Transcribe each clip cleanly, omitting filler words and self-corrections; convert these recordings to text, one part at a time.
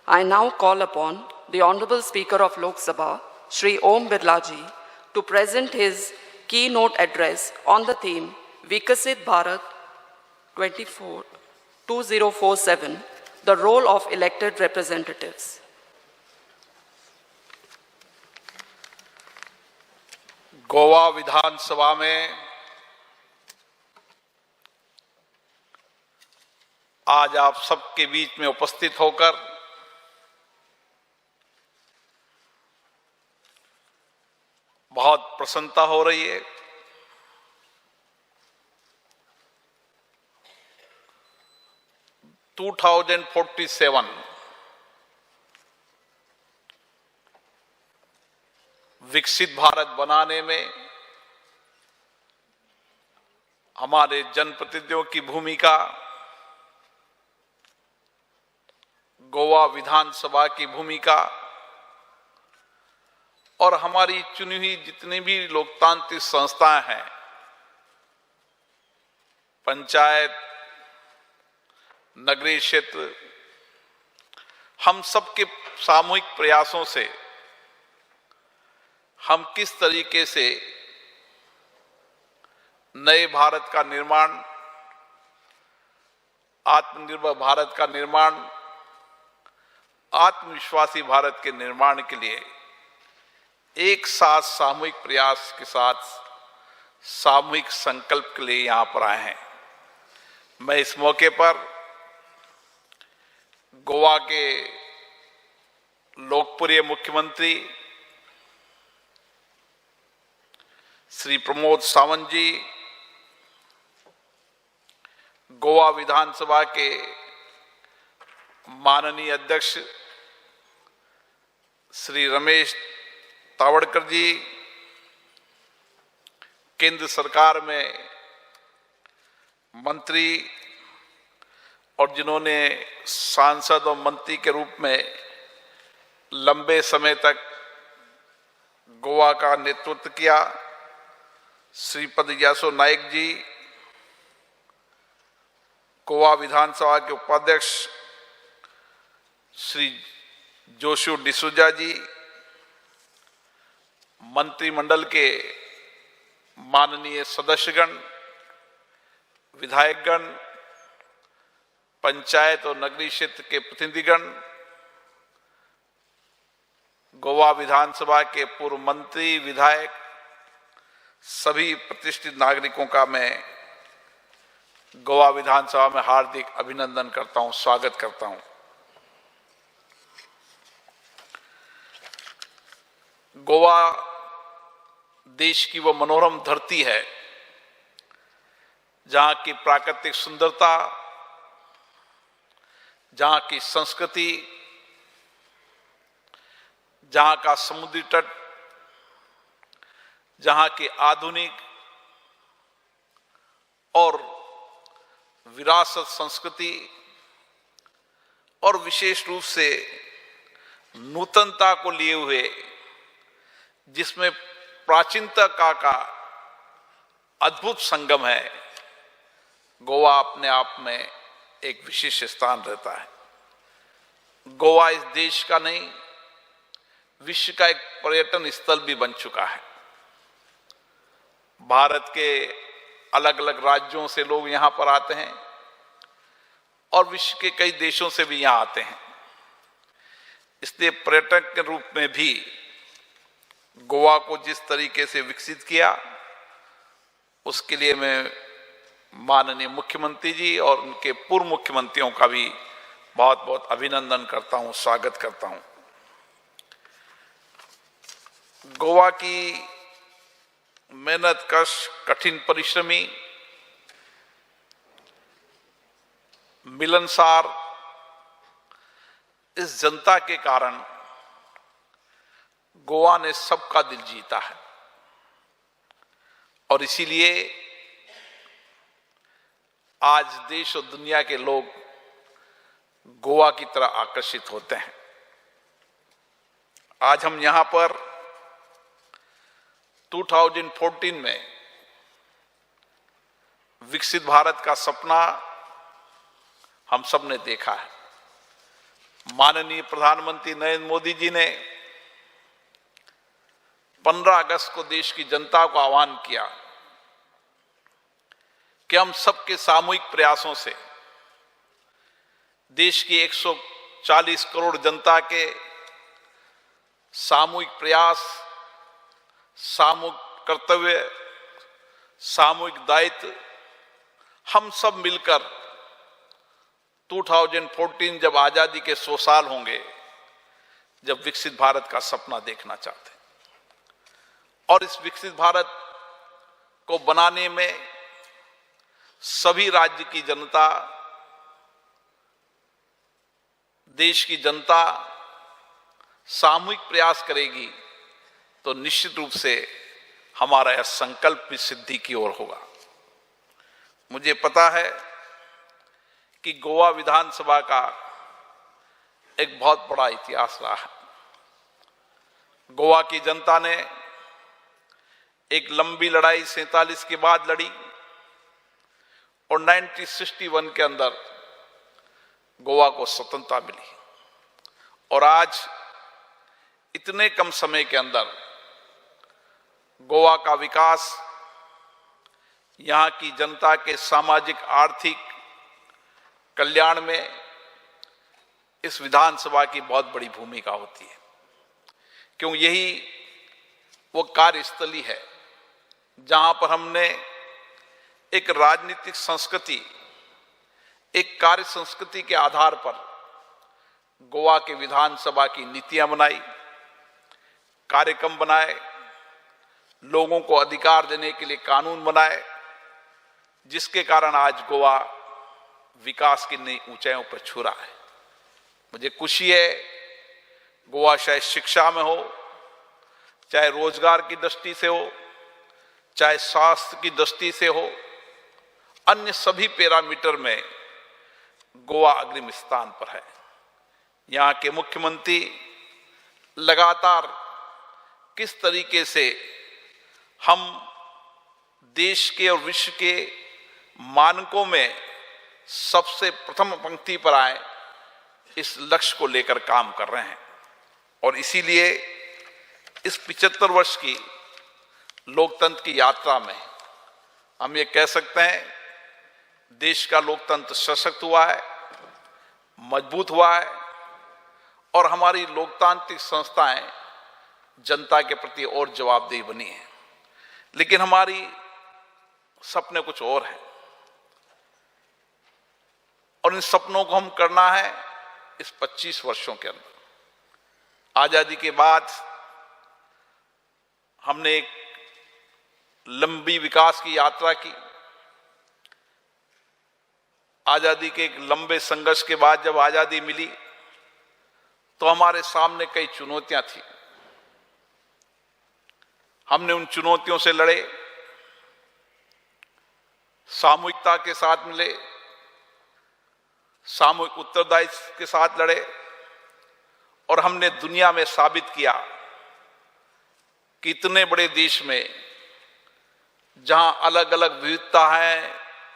I now call upon the Honorable Speaker of Lok Sabha, Shri Om Birla Ji, to present his keynote address on the theme Vikasit Bharat 2047, the role of elected representatives. Goa विधानसभा में आज आप सबके बीच में उपस्थित होकर बहुत प्रसन्नता हो रही है। (2047) विकसित भारत बनाने में हमारे जनप्रतिनिधियों की भूमिका, गोवा विधानसभा की भूमिका और हमारी चुनी हुई जितनी भी लोकतांत्रिक संस्थाएं हैं, पंचायत, नगरीय क्षेत्र, हम सबके सामूहिक प्रयासों से हम किस तरीके से नए भारत का निर्माण, आत्मनिर्भर भारत का निर्माण, आत्मविश्वासी भारत के निर्माण के लिए एक साथ सामूहिक प्रयास के साथ सामूहिक संकल्प के लिए यहां पर आए हैं। मैं इस मौके पर गोवा के लोकप्रिय मुख्यमंत्री श्री प्रमोद सावंत जी, गोवा विधानसभा के माननीय अध्यक्ष श्री रमेश तावड़कर जी, केंद्र सरकार में मंत्री और जिन्होंने सांसद और मंत्री के रूप में लंबे समय तक गोवा का नेतृत्व किया, श्रीपद यासो नाइक जी, गोवा विधानसभा के उपाध्यक्ष श्री जोशु डिसूजा जी, मंत्रिमंडल के माननीय सदस्यगण, विधायकगण, पंचायत और नगरीय क्षेत्र के प्रतिनिधिगण, गोवा विधानसभा के पूर्व मंत्री, विधायक, सभी प्रतिष्ठित नागरिकों का मैं गोवा विधानसभा में हार्दिक अभिनंदन करता हूं, स्वागत करता हूं। गोवा देश की वो मनोरम धरती है जहां की प्राकृतिक सुंदरता, जहां की संस्कृति, जहां का समुद्री तट, जहां की आधुनिक और विरासत संस्कृति और विशेष रूप से नूतनता को लिए हुए, जिसमें प्राचीनता का अद्भुत संगम है, गोवा अपने आप में एक विशेष स्थान रहता है। गोवा इस देश का नहीं, विश्व का एक पर्यटन स्थल भी बन चुका है। भारत के अलग अलग राज्यों से लोग यहां पर आते हैं और विश्व के कई देशों से भी यहां आते हैं। इसलिए पर्यटक के रूप में भी गोवा को जिस तरीके से विकसित किया, उसके लिए मैं माननीय मुख्यमंत्री जी और उनके पूर्व मुख्यमंत्रियों का भी बहुत बहुत अभिनंदन करता हूं, स्वागत करता हूं। गोवा की मेहनतकश, कठिन परिश्रमी, मिलनसार इस जनता के कारण गोवा ने सबका दिल जीता है और इसीलिए आज देश और दुनिया के लोग गोवा की तरह आकर्षित होते हैं। आज हम यहां पर 2014 में विकसित भारत का सपना हम सब ने देखा है। माननीय प्रधानमंत्री नरेंद्र मोदी जी ने 15 अगस्त को देश की जनता को आह्वान किया कि हम सबके सामूहिक प्रयासों से देश की 140 करोड़ जनता के सामूहिक प्रयास, सामूहिक कर्तव्य, सामूहिक दायित्व, हम सब मिलकर 2014 जब आजादी के 100 साल होंगे, जब विकसित भारत का सपना देखना चाहते हैं। और इस विकसित भारत को बनाने में सभी राज्य की जनता, देश की जनता सामूहिक प्रयास करेगी तो निश्चित रूप से हमारा यह संकल्प भी सिद्धि की ओर होगा। मुझे पता है कि गोवा विधानसभा का एक बहुत बड़ा इतिहास रहा है। गोवा की जनता ने एक लंबी लड़ाई 47 के बाद लड़ी और 1961 के अंदर गोवा को स्वतंत्रता मिली। और आज इतने कम समय के अंदर गोवा का विकास, यहां की जनता के सामाजिक आर्थिक कल्याण में इस विधानसभा की बहुत बड़ी भूमिका होती है, क्यों यही वो कार्यस्थली है जहां पर हमने एक राजनीतिक संस्कृति, एक कार्य संस्कृति के आधार पर गोवा के विधानसभा की नीतियां बनाई, कार्यक्रम बनाए, लोगों को अधिकार देने के लिए कानून बनाए, जिसके कारण आज गोवा विकास की नई ऊंचाइयों पर छू रहा है। मुझे खुशी है, गोवा चाहे शिक्षा में हो, चाहे रोजगार की दृष्टि से हो, चाहे स्वास्थ्य की दृष्टि से हो, अन्य सभी पैरामीटर में गोवा अग्रिम स्थान पर है। यहां के मुख्यमंत्री लगातार किस तरीके से हम देश के और विश्व के मानकों में सबसे प्रथम पंक्ति पर आए, इस लक्ष्य को लेकर काम कर रहे हैं। और इसीलिए इस 75 वर्ष की लोकतंत्र की यात्रा में हम ये कह सकते हैं, देश का लोकतंत्र सशक्त हुआ है, मजबूत हुआ है और हमारी लोकतांत्रिक संस्थाएं जनता के प्रति और जवाबदेही बनी है। लेकिन हमारी सपने कुछ और हैं और इन सपनों को हम करना है इस 25 वर्षों के अंदर। आजादी के बाद हमने एक लंबी विकास की यात्रा की। आजादी के एक लंबे संघर्ष के बाद जब आजादी मिली तो हमारे सामने कई चुनौतियां थी। हमने उन चुनौतियों से लड़े, सामूहिकता के साथ मिले, सामूहिक उत्तरदायित्व के साथ लड़े और हमने दुनिया में साबित किया कि इतने बड़े देश में जहां अलग अलग विविधता है,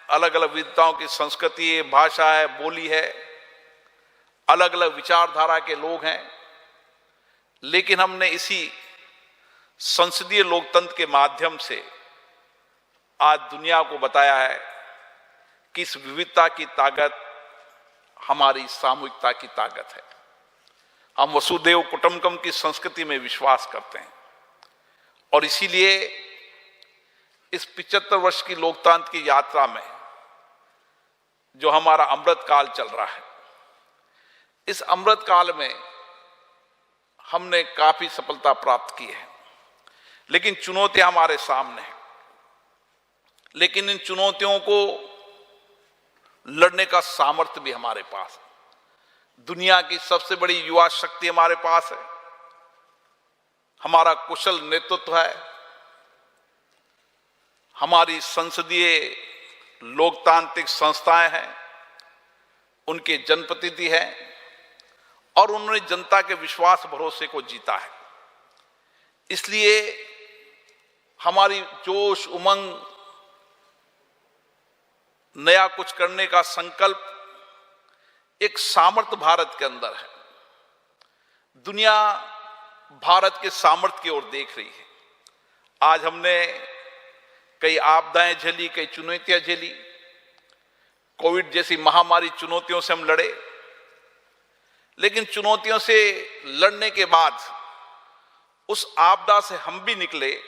अलग अलग विविधताओं की संस्कृति है, भाषा है, बोली है, अलग अलग विचारधारा के लोग हैं, लेकिन हमने इसी संसदीय लोकतंत्र के माध्यम से आज दुनिया को बताया है कि इस विविधता की ताकत हमारी सामूहिकता की ताकत है। हम वसुधैव कुटुंबकम की संस्कृति में विश्वास करते हैं और इसीलिए इस 75 वर्ष की लोकतंत्र की यात्रा में जो हमारा अमृत काल चल रहा है, इस अमृत काल में हमने काफी सफलता प्राप्त की है, लेकिन चुनौतियां हमारे सामने हैं। लेकिन इन चुनौतियों को लड़ने का सामर्थ्य भी हमारे पास है। दुनिया की सबसे बड़ी युवा शक्ति हमारे पास है, हमारा कुशल नेतृत्व है, हमारी संसदीय लोकतांत्रिक संस्थाएं हैं, उनके जनप्रतिनिधि हैं और उन्होंने जनता के विश्वास भरोसे को जीता है। इसलिए हमारी जोश, उमंग, नया कुछ करने का संकल्प एक सामर्थ्य भारत के अंदर है। दुनिया भारत के सामर्थ्य की ओर देख रही है। आज हमने कई आपदाएं झेली, कई चुनौतियां झेली। कोविड जैसी महामारी चुनौतियों से हम लड़े, लेकिन चुनौतियों से लड़ने के बाद उस आपदा से हम भी निकले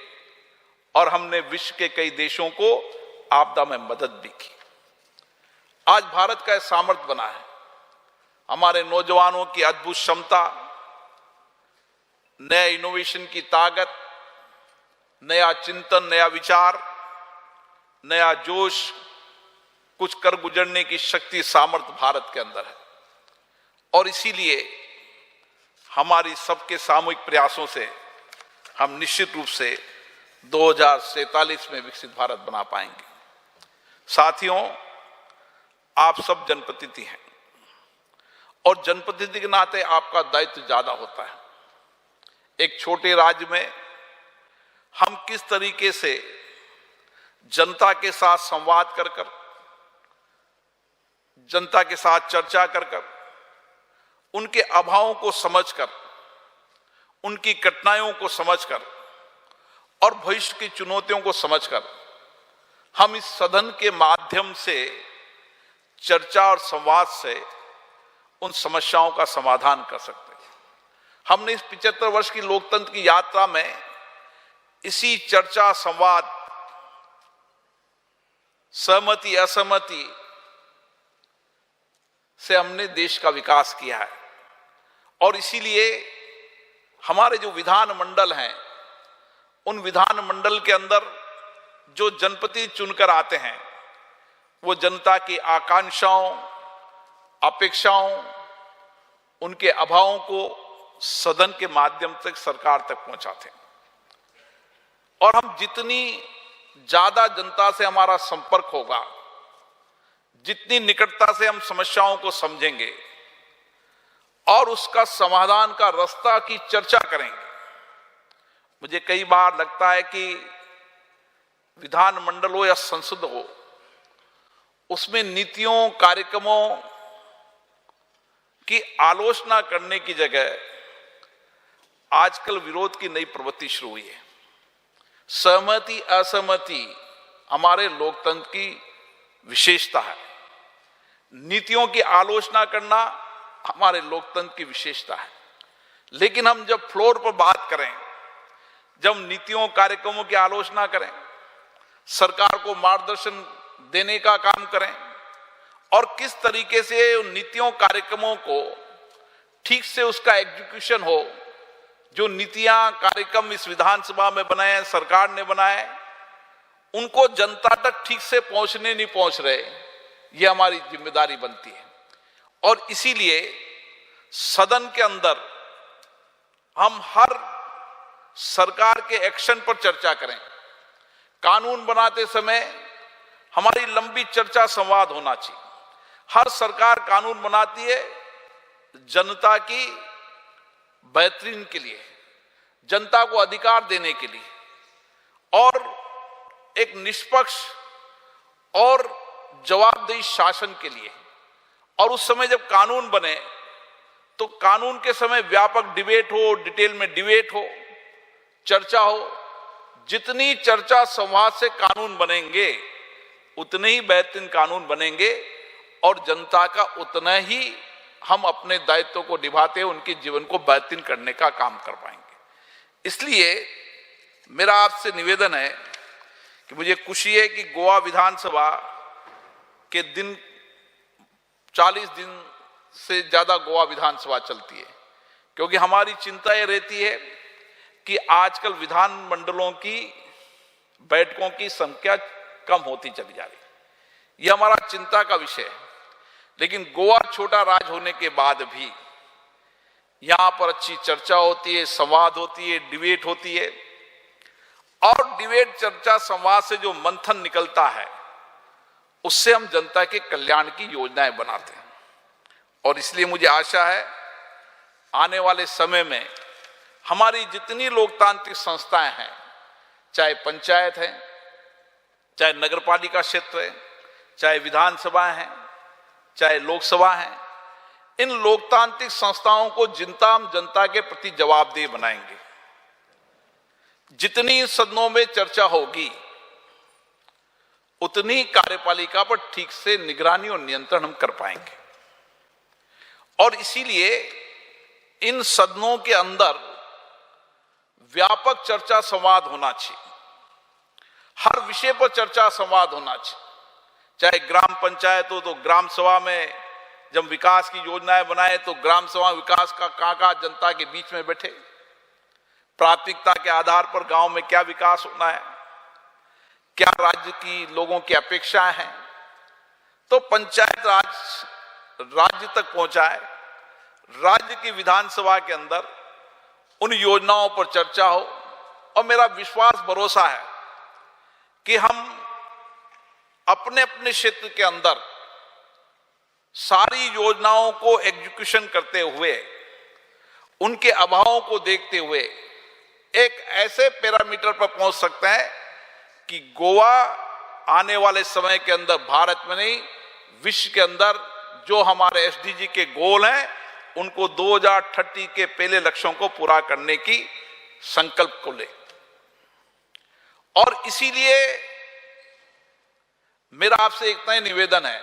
और हमने विश्व के कई देशों को आपदा में मदद भी की। आज भारत का सामर्थ्य बना है, हमारे नौजवानों की अद्भुत क्षमता, नए इनोवेशन की ताकत, नया चिंतन, नया विचार, नया जोश, कुछ कर गुजरने की शक्ति, सामर्थ्य भारत के अंदर है। और इसीलिए हमारी सबके सामूहिक प्रयासों से हम निश्चित रूप से 2047 में विकसित भारत बना पाएंगे। साथियों, आप सब जनप्रतिनिधि हैं और जनप्रतिनिधि के नाते आपका दायित्व ज्यादा होता है। एक छोटे राज्य में हम किस तरीके से जनता के साथ संवाद कर कर, जनता के साथ चर्चा कर कर, उनके अभावों को समझकर, उनकी कठिनाइयों को समझकर और भविष्य की चुनौतियों को समझकर हम इस सदन के माध्यम से, चर्चा और संवाद से उन समस्याओं का समाधान कर सकते हैं। हमने इस 75 वर्ष की लोकतंत्र की यात्रा में इसी चर्चा, संवाद, सहमति असहमति से हमने देश का विकास किया है। और इसीलिए हमारे जो विधानमंडल हैं, उन विधानमंडल के अंदर जो जनप्रतिनिधि चुनकर आते हैं, वो जनता की आकांक्षाओं, अपेक्षाओं, उनके अभावों को सदन के माध्यम से सरकार तक पहुंचाते हैं। और हम जितनी ज्यादा जनता से हमारा संपर्क होगा, जितनी निकटता से हम समस्याओं को समझेंगे और उसका समाधान का रास्ता की चर्चा करेंगे। मुझे कई बार लगता है कि विधानमंडल हो या संसद हो, उसमें नीतियों, कार्यक्रमों की आलोचना करने की जगह आजकल विरोध की नई प्रवृत्ति शुरू हुई है। सहमति असहमति हमारे लोकतंत्र की विशेषता है। नीतियों की आलोचना करना हमारे लोकतंत्र की विशेषता है। लेकिन हम जब फ्लोर पर बात करें, जब नीतियों, कार्यक्रमों की आलोचना करें, सरकार को मार्गदर्शन देने का काम करें और किस तरीके से उन नीतियों, कार्यक्रमों को ठीक से उसका एग्जीक्यूशन हो, जो नीतियां, कार्यक्रम इस विधानसभा में बनाए, सरकार ने बनाए, उनको जनता तक ठीक से नहीं पहुंच रहे, ये हमारी जिम्मेदारी बनती है। और इसीलिए सदन के अंदर हम हर सरकार के एक्शन पर चर्चा करें। कानून बनाते समय हमारी लंबी चर्चा, संवाद होना चाहिए। हर सरकार कानून बनाती है जनता की बेहतरीन के लिए, जनता को अधिकार देने के लिए और एक निष्पक्ष और जवाबदेही शासन के लिए। और उस समय जब कानून बने तो कानून के समय व्यापक डिबेट हो, डिटेल में डिबेट हो, चर्चा हो। जितनी चर्चा, संवाद से कानून बनेंगे, उतने ही बेहतरीन कानून बनेंगे और जनता का उतना ही हम अपने दायित्व को निभाते हुए उनके जीवन को बेहतरीन करने का काम कर पाएंगे। इसलिए मेरा आपसे निवेदन है कि मुझे खुशी है कि गोवा विधानसभा के दिन 40 दिन से ज्यादा गोवा विधानसभा चलती है, क्योंकि हमारी चिंता ये रहती है कि आजकल विधानमंडलों की बैठकों की संख्या कम होती चली जा रही है। यह हमारा चिंता का विषय है। लेकिन गोवा छोटा राज्य होने के बाद भी यहां पर अच्छी चर्चा होती है, संवाद होती है, डिबेट होती है और डिबेट, चर्चा, संवाद से जो मंथन निकलता है, उससे हम जनता के कल्याण की योजनाएं बनाते हैं। और इसलिए मुझे आशा है आने वाले समय में हमारी जितनी लोकतांत्रिक संस्थाएं हैं, चाहे पंचायत है, चाहे नगरपालिका क्षेत्र है, चाहे विधानसभा है, चाहे लोकसभा है, इन लोकतांत्रिक संस्थाओं को जनता के प्रति जवाबदेह बनाएंगे। जितनी सदनों में चर्चा होगी उतनी कार्यपालिका पर ठीक से निगरानी और नियंत्रण हम कर पाएंगे। और इसीलिए इन सदनों के अंदर व्यापक चर्चा संवाद होना चाहिए। हर विषय पर चर्चा संवाद होना चाहिए। चाहे ग्राम पंचायत हो तो ग्राम सभा में जब विकास की योजनाएं बनाए तो ग्राम सभा विकास का काका जनता के बीच में बैठे, प्राथमिकता के आधार पर गांव में क्या विकास होना है, क्या राज्य की लोगों की अपेक्षाएं हैं, तो पंचायत राज राज्य तक पहुंचाए। राज्य की विधानसभा के अंदर उन योजनाओं पर चर्चा हो। और मेरा विश्वास भरोसा है कि हम अपने अपने क्षेत्र के अंदर सारी योजनाओं को एग्जीक्यूशन करते हुए, उनके अभावों को देखते हुए एक ऐसे पैरामीटर पर पहुंच सकते हैं कि गोवा आने वाले समय के अंदर भारत में नहीं विश्व के अंदर जो हमारे एसडीजी के गोल हैं उनको 2030 के पहले लक्ष्यों को पूरा करने की संकल्प को ले। और इसीलिए मेरा आपसे एक नया निवेदन है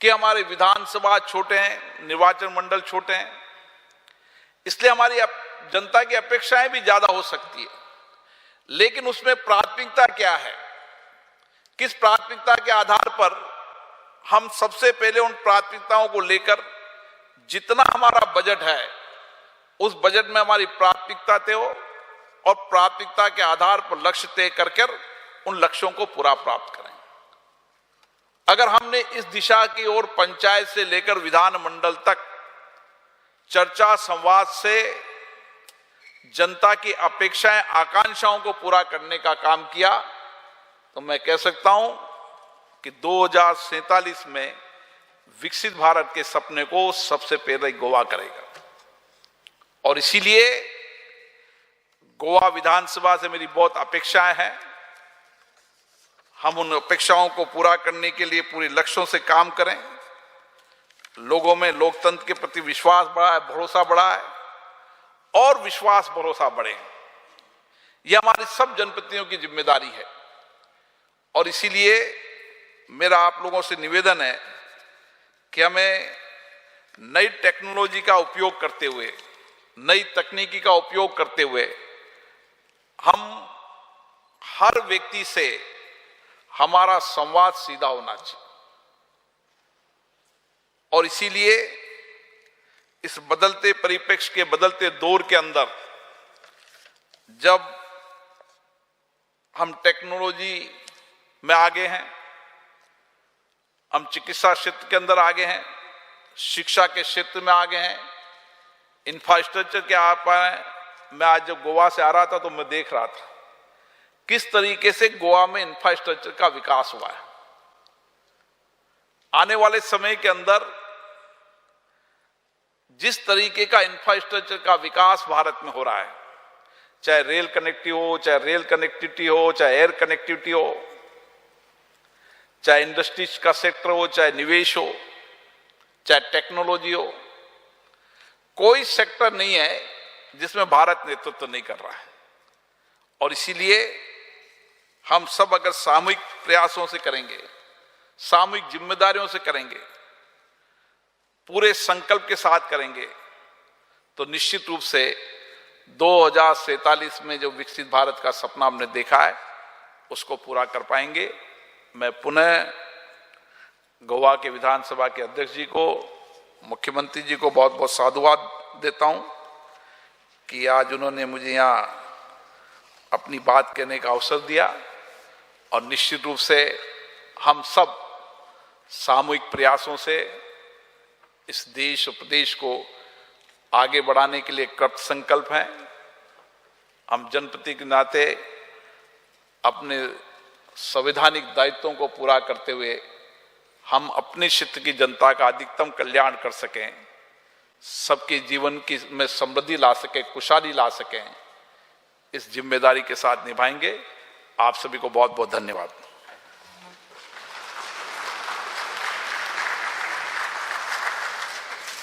कि हमारे विधानसभा छोटे हैं, निर्वाचन मंडल छोटे हैं, इसलिए हमारी जनता की अपेक्षाएं भी ज्यादा हो सकती है। लेकिन उसमें प्राथमिकता क्या है, किस प्राथमिकता के आधार पर हम सबसे पहले उन प्राथमिकताओं को लेकर जितना हमारा बजट है उस बजट में हमारी प्राथमिकता तय हो और प्राथमिकता के आधार पर लक्ष्य तय कर उन लक्ष्यों को पूरा प्राप्त करें। अगर हमने इस दिशा की ओर पंचायत से लेकर विधानमंडल तक चर्चा संवाद से जनता की अपेक्षाएं आकांक्षाओं को पूरा करने का काम किया तो मैं कह सकता हूं कि 2047 में विकसित भारत के सपने को सबसे पहले गोवा करेगा। और इसीलिए गोवा विधानसभा से मेरी बहुत अपेक्षाएं हैं। हम उन अपेक्षाओं को पूरा करने के लिए पूरे लक्ष्यों से काम करें। लोगों में लोकतंत्र के प्रति विश्वास बढ़ा है, भरोसा बढ़ा है और विश्वास भरोसा बढ़े। यह हमारी सब जनप्रतिनिधियों की जिम्मेदारी है। और इसीलिए मेरा आप लोगों से निवेदन है कि हमें नई टेक्नोलॉजी का उपयोग करते हुए, नई तकनीकी का उपयोग करते हुए हम हर व्यक्ति से हमारा संवाद सीधा होना चाहिए। और इसीलिए इस बदलते परिप्रेक्ष्य के बदलते दौर के अंदर जब हम टेक्नोलॉजी में आगे हैं, हम चिकित्सा क्षेत्र के अंदर आगे हैं, शिक्षा के क्षेत्र में आगे हैं, इंफ्रास्ट्रक्चर के आप मैं आज जब गोवा से आ रहा था तो मैं देख रहा था किस तरीके से गोवा में इंफ्रास्ट्रक्चर का विकास हुआ है। आने वाले समय के अंदर जिस तरीके का इंफ्रास्ट्रक्चर का विकास भारत में हो रहा है, चाहे रेल कनेक्टिविटी हो, चाहे रेल कनेक्टिविटी हो, चाहे एयर कनेक्टिविटी हो, चाहे इंडस्ट्रीज का सेक्टर हो, चाहे निवेश हो, चाहे टेक्नोलॉजी हो, कोई सेक्टर नहीं है जिसमें भारत नेतृत्व नहीं कर रहा है। और इसीलिए हम सब अगर सामूहिक प्रयासों से करेंगे, सामूहिक जिम्मेदारियों से करेंगे, पूरे संकल्प के साथ करेंगे तो निश्चित रूप से 2047 में जो विकसित भारत का सपना हमने देखा है उसको पूरा कर पाएंगे। मैं पुनः गोवा के विधानसभा के अध्यक्ष जी को, मुख्यमंत्री जी को बहुत बहुत साधुवाद देता हूं कि आज उन्होंने मुझे यहाँ अपनी बात कहने का अवसर दिया। और निश्चित रूप से हम सब सामूहिक प्रयासों से इस देश और प्रदेश को आगे बढ़ाने के लिए कृत संकल्प हैं। हम जनप्रतिनिधि के नाते अपने संवैधानिक दायित्वों को पूरा करते हुए हम अपने क्षेत्र की जनता का अधिकतम कल्याण कर सकें, सबके जीवन की में समृद्धि ला सकें, खुशहाली ला सकें, इस जिम्मेदारी के साथ निभाएंगे। आप सभी को बहुत बहुत धन्यवाद।